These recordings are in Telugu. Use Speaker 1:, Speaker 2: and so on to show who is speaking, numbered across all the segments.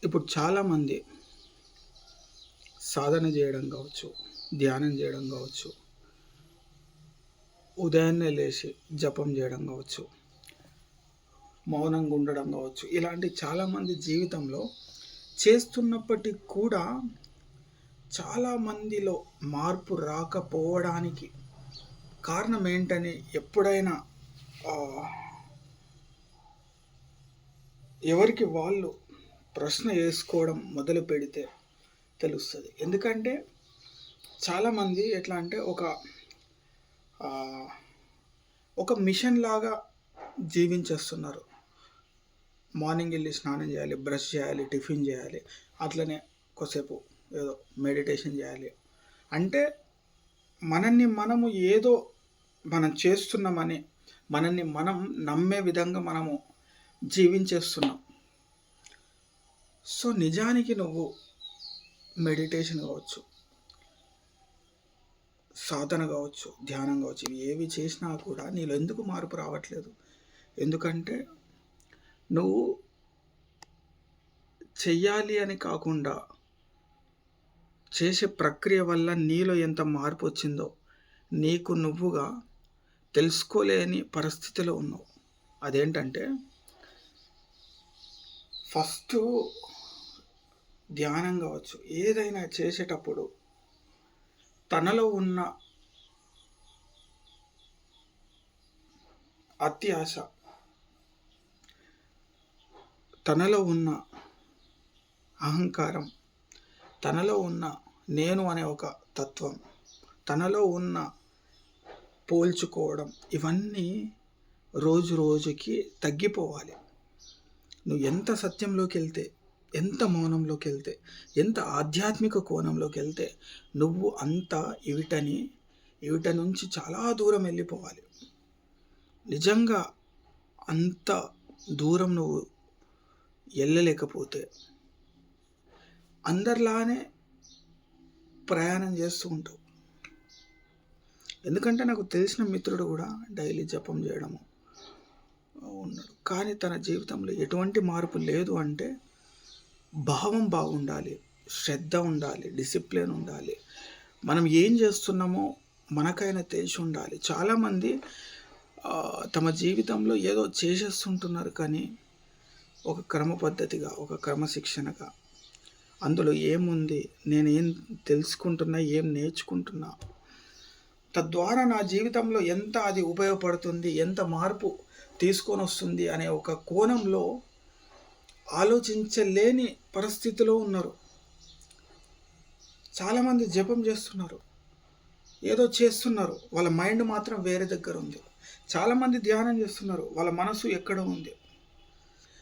Speaker 1: ఇప్పుడు చాలామంది సాధన చేయడం కావచ్చు, ధ్యానం చేయడం కావచ్చు, ఉదయాన్నే లేచి జపం చేయడం కావచ్చు, మౌనంగా ఉండడం కావచ్చు, ఇలాంటి చాలామంది జీవితంలో చేస్తున్నప్పటికీ కూడా చాలామందిలో మార్పు రాకపోవడానికి కారణం ఏంటని ఎప్పుడైనా ఆ, ఎవరికి వాళ్ళు ప్రశ్న వేసుకోవడం మొదలు పెడితే తెలుస్తుంది. ఎందుకంటే చాలామంది ఎట్లా అంటే ఆ, ఒక మిషన్ లాగా జీవించేస్తున్నారు. మార్నింగ్ వెళ్ళి స్నానం చేయాలి, బ్రష్ చేయాలి, టిఫిన్ చేయాలి, అట్లనే కొద్దిసేపు ఏదో మెడిటేషన్ చేయాలి. అంటే మనము ఏదో మనం చేస్తున్నామని మనల్ని మనం నమ్మే విధంగా మనము జీవించేస్తున్నాం. సో నిజానికి నువ్వు మెడిటేషన్ కావచ్చు, సాధన కావచ్చు, ధ్యానం కావచ్చు, ఇవి ఏవి చేసినా కూడా నీలో ఎందుకు మార్పు రావట్లేదు? ఎందుకంటే నువ్వు చెయ్యాలి అని కాకుండా చేసే ప్రక్రియ వల్ల నీలో ఎంత మార్పు వచ్చిందో నీకు నువ్వుగా తెలుసుకోలేని పరిస్థితిలో ఉన్నావు. అదేంటంటే ఫస్ట్ ధ్యానం కావచ్చు, ఏదైనా చేసేటప్పుడు తనలో ఉన్న అత్యాశ, తనలో ఉన్న అహంకారం, తనలో ఉన్న నేను అనే ఒక తత్వం, తనలో ఉన్న పోల్చుకోవడం, ఇవన్నీ రోజు రోజుకి తగ్గిపోవాలి. నువ్వు ఎంత సత్యంలోకి వెళ్తే, ఎంత మౌనంలోకి వెళ్తే, ఎంత ఆధ్యాత్మిక కోణంలోకి వెళ్తే నువ్వు అంత ఇవిట నుంచి చాలా దూరం వెళ్ళిపోవాలి. నిజంగా అంత దూరం నువ్వు వెళ్ళలేకపోతే అందరిలానే ప్రయాణం చేస్తూ ఉంటావు. ఎందుకంటే నాకు తెలిసిన మిత్రుడు కూడా డైలీ జపం చేయడము ఉన్నాడు, కానీ తన జీవితంలో ఎటువంటి మార్పు లేదు. అంటే భావం బాగుండాలి, శ్రద్ధ ఉండాలి, డిసిప్లిన్ ఉండాలి, మనం ఏం చేస్తున్నామో మనకైనా తెలిసి ఉండాలి. చాలామంది తమ జీవితంలో ఏదో చేసేస్తుంటున్నారు, కానీ ఒక క్రమ పద్ధతిగా, ఒక క్రమశిక్షణగా అందులో ఏముంది, నేను ఏం తెలుసుకుంటున్నా, ఏం నేర్చుకుంటున్నా, తద్వారా నా జీవితంలో ఎంత అది ఉపయోగపడుతుంది, ఎంత మార్పు తీసుకొని వస్తుంది అనే ఒక కోణంలో ఆలోచించలేని పరిస్థితిలో ఉన్నారు. చాలామంది జపం చేస్తున్నారు, ఏదో చేస్తున్నారు, వాళ్ళ మైండ్ మాత్రం వేరే దగ్గర ఉంది. చాలామంది ధ్యానం చేస్తున్నారు, వాళ్ళ మనసు ఎక్కడ ఉంది.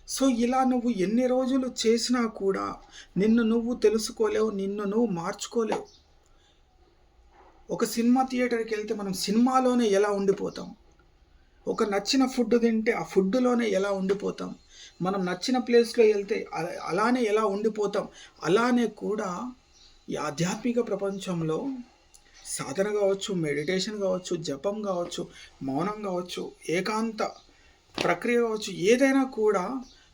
Speaker 1: సో ఇలా నువ్వు ఎన్ని రోజులు చేసినా కూడా నిన్ను నువ్వు తెలుసుకోలేవు, నిన్ను నువ్వు మార్చుకోలేవు. ఒక సినిమా థియేటర్కి వెళ్తే మనం సినిమాలోనే ఎలా ఉండిపోతాం, ఒక నచ్చిన ఫుడ్ తింటే ఆ ఫుడ్లోనే ఎలా ఉండిపోతాం, మనం నచ్చిన ప్లేస్లో వెళ్తే అలానే ఎలా ఉండిపోతాం. అలానే కూడా ఈ ఆధ్యాత్మిక ప్రపంచంలో సాధన కావచ్చు, మెడిటేషన్ కావచ్చు, జపం కావచ్చు, మౌనం కావచ్చు, ఏకాంత ప్రక్రియ కావచ్చు, ఏదైనా కూడా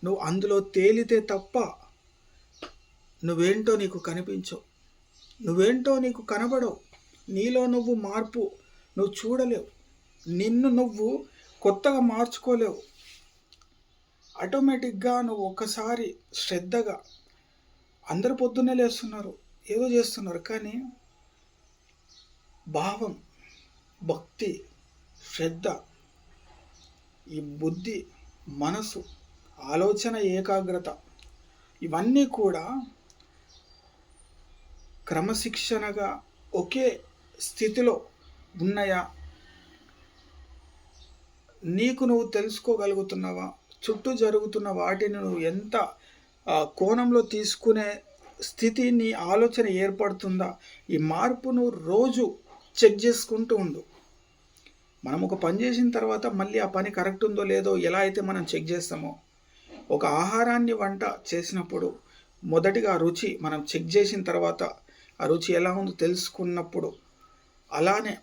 Speaker 1: నువ్వు అందులో తేలితే తప్ప నువ్వేంటో నీకు కనిపించవు, నువ్వేంటో నీకు కనబడవు, నీలో నువ్వు మార్పు నువ్వు చూడలేవు, నిన్ను నువ్వు కొత్తగా మార్చుకోలేవు. ఆటోమేటిక్గా నువ్వు ఒక్కసారి శ్రద్ధగా, అందరు పొద్దున్నే లేస్తున్నారు, ఏదో చేస్తున్నారు, కానీ భావం, భక్తి, శ్రద్ధ, ఈ బుద్ధి, మనసు, ఆలోచన ఏకాగ్రత, ఇవన్నీ కూడా క్రమశిక్షణగా ఒకే స్థితిలో ఉన్నాయా, నీకు నువ్వు తెలుసుకోగలుగుతున్నావా, చుట్టూ జరుగుతున్న వాటిని నువ్వు ఎంత కోణంలో తీసుకునే స్థితి నీ ఆలోచన ఏర్పడుతుందా, ఈ మార్పును రోజు చెక్ చేసుకుంటూ ఉండు. మనం ఒక పని చేసిన తర్వాత మళ్ళీ ఆ పని కరెక్ట్ ఉందో లేదో ఎలా అయితే మనం చెక్ చేస్తామో, ఒక ఆహారాన్ని వంట చేసినప్పుడు మొదటిగా రుచి మనం చెక్ చేసిన తర్వాత ఆ రుచి ఎలా ఉందో తెలుసుకున్నప్పుడు, అలానే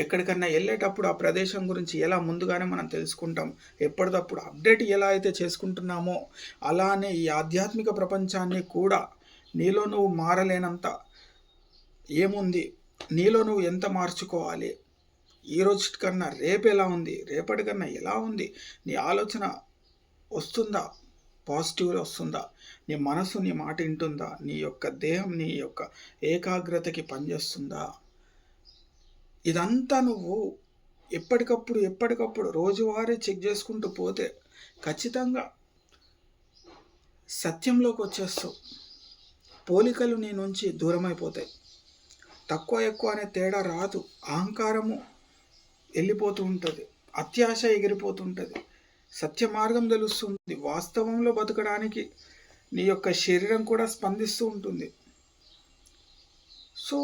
Speaker 1: ఎక్కడికన్నా వెళ్ళేటప్పుడు ఆ ప్రదేశం గురించి ఎలా ముందుగానే మనం తెలుసుకుంటాం, ఎప్పటికప్పుడు అప్డేట్ ఎలా అయితే చేసుకుంటున్నామో, అలానే ఈ ఆధ్యాత్మిక ప్రపంచాన్ని కూడా నీలో నువ్వు మారలేనంత ఏముంది, నీలో నువ్వు ఎంత మార్చుకోవాలి, ఈ రోజు కన్నా రేపు ఎలా ఉంది, రేపటికన్నా ఎలా ఉంది, నీ ఆలోచన వస్తుందా, పాజిటివ్గా వస్తుందా, నీ మనసు నీ మాట వింటుందా, నీ యొక్క దేహం నీ యొక్క ఏకాగ్రతకి పనిచేస్తుందా, ఇదంతా నువ్వు ఎప్పటికప్పుడు రోజువారీ చెక్ చేసుకుంటూ పోతే ఖచ్చితంగా సత్యంలోకి వచ్చేస్తావు. పోలికలు నీ నుంచి దూరమైపోతాయి. తక్కువ ఎక్కువ అనే తేడా రాదు. అహంకారము వెళ్ళిపోతూ ఉంటుంది, అత్యాశ ఎగిరిపోతుంటుంది, సత్య మార్గం తెలుస్తుంది. వాస్తవంలో బతకడానికి నీ యొక్క శరీరం కూడా స్పందిస్తూ ఉంటుంది. సో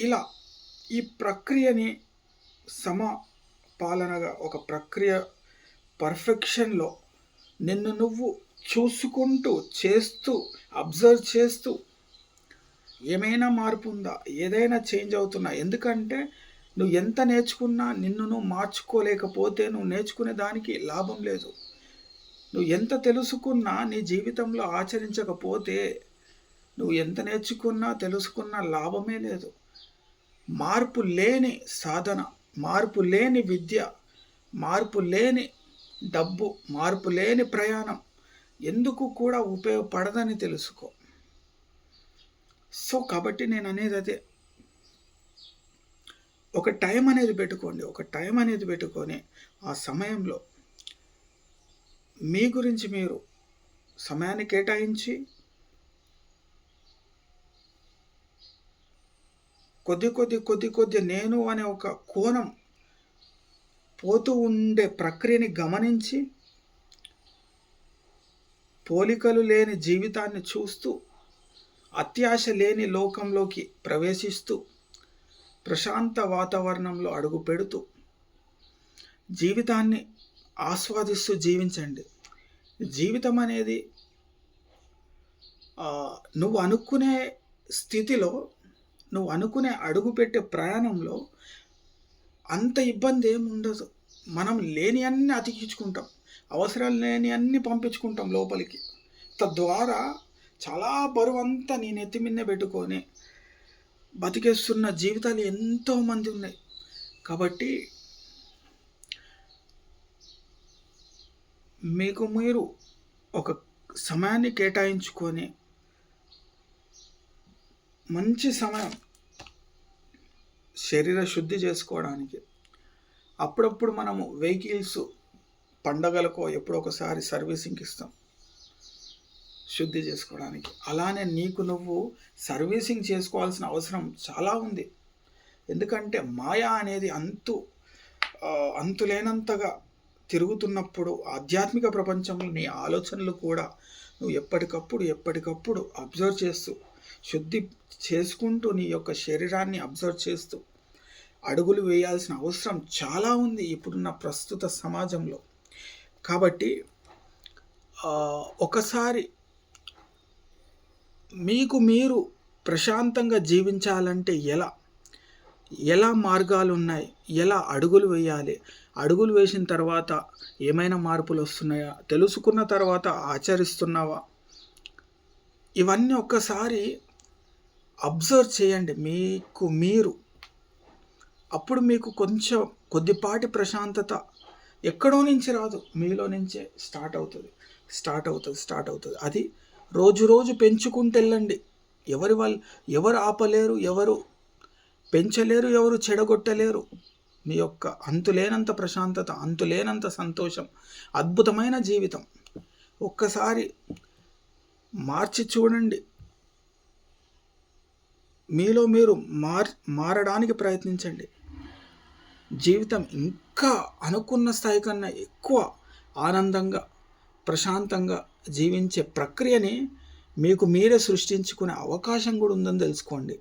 Speaker 1: ఇలా ఈ ప్రక్రియని సమపాలనగా ఒక ప్రక్రియ పర్ఫెక్షన్లో నిన్ను నువ్వు చూసుకుంటూ చేస్తూ అబ్జర్వ్ చేస్తూ ఏమైనా మార్పు ఉందా, ఏదైనా చేంజ్ అవుతున్నా. ఎందుకంటే నువ్వు ఎంత నేర్చుకున్నా నిన్ను నువ్వు మార్చుకోలేకపోతే నువ్వు నేర్చుకునే దానికి లాభం లేదు. నువ్వు ఎంత తెలుసుకున్నా నీ జీవితంలో ఆచరించకపోతే నువ్వు ఎంత నేర్చుకున్నా తెలుసుకున్నా లాభమే లేదు. మార్పు లేని సాధన, మార్పు లేని విద్య, మార్పు లేని డబ్బు, మార్పు లేని ప్రయాణం ఎందుకు కూడా ఉపయోగపడదని తెలుసుకో. సో కాబట్టి నేను అనేది అదే, ఒక టైం అనేది పెట్టుకోండి. ఒక టైం అనేది పెట్టుకొని ఆ సమయంలో మీ గురించి మీరు సమయాన్ని కేటాయించి కొద్ది నేను అనే ఒక కోణం పోతూ ఉండే ప్రక్రియని గమనించి పోలికలు లేని జీవితాన్ని చూస్తూ అత్యాశ లేని లోకంలోకి ప్రవేశిస్తూ ప్రశాంత వాతావరణంలో అడుగు పెడుతూ జీవితాన్ని ఆస్వాదిస్తూ జీవించండి. జీవితం అనేది నువ్వు అనుకునే స్థితిలో, నువ్వు అనుకునే అడుగు పెట్టే ప్రయాణంలో అంత ఇబ్బంది ఏమి ఉండదు. మనం లేని అన్నీ అతికించుకుంటాం, అవసరాలు లేని అన్నీ పంపించుకుంటాం లోపలికి. తద్వారా చాలా బరువంతా నీ నెత్తి మీద పెట్టుకొని బతికేస్తున్న జీవితాలు ఎంతోమంది ఉన్నాయి. కాబట్టి మీకు మీరు ఒక సమయాన్ని కేటాయించుకొని మంచి సమయం శరీర శుద్ధి చేసుకోవడానికి. అప్పుడప్పుడు మనము వెహికల్స్ పండగలకో ఎప్పుడో ఒకసారి సర్వీసింగ్కి ఇస్తాం శుద్ధి చేసుకోవడానికి. అలానే నీకు నువ్వు సర్వీసింగ్ చేసుకోవాల్సిన అవసరం చాలా ఉంది. ఎందుకంటే మాయ అనేది అంతులేనంతగా తిరుగుతున్నప్పుడు ఆధ్యాత్మిక ప్రపంచంలో నీ ఆలోచనలు కూడా నువ్వు ఎప్పటికప్పుడు అబ్జర్వ్ చేస్తూ శుద్ధి చేసుకుంటూ నీ యొక్క శరీరాన్ని అబ్జర్వ్ చేస్తూ అడుగులు వేయాల్సిన అవసరం చాలా ఉంది ఇప్పుడున్న ప్రస్తుత సమాజంలో. కాబట్టి ఒకసారి మీకు మీరు ప్రశాంతంగా జీవించాలంటే ఎలా మార్గాలు ఉన్నాయి, ఎలా అడుగులు వేయాలి, అడుగులు వేసిన తర్వాత ఏమైనా మార్పులు వస్తున్నాయా, తెలుసుకున్న తర్వాత ఆచరిస్తున్నావా, ఇవన్నీ ఒక్కసారి అబ్జర్వ్ చేయండి మీకు మీరు. అప్పుడు మీకు కొంచెం కొద్దిపాటి ప్రశాంతత ఎక్కడో నుంచి రాదు, మీలో నుంచే స్టార్ట్ అవుతుంది. అది రోజు పెంచుకుంటూ వెళ్ళండి. ఎవరు ఆపలేరు, ఎవరు పెంచలేరు, ఎవరు చెడగొట్టలేరు. మీ యొక్క అంతులేనంత ప్రశాంతత, అంతులేనంత సంతోషం, అద్భుతమైన జీవితం ఒక్కసారి మార్చి చూడండి. మీలో మీరు మారడానికి ప్రయత్నించండి. జీవితం ఇంకా అనుకున్న స్థాయి కన్నా ఎక్కువ ఆనందంగా ప్రశాంతంగా జీవించే ప్రక్రియని మీకు మీరే సృష్టించుకునే అవకాశం కూడా ఉందని తెలుసుకోండి.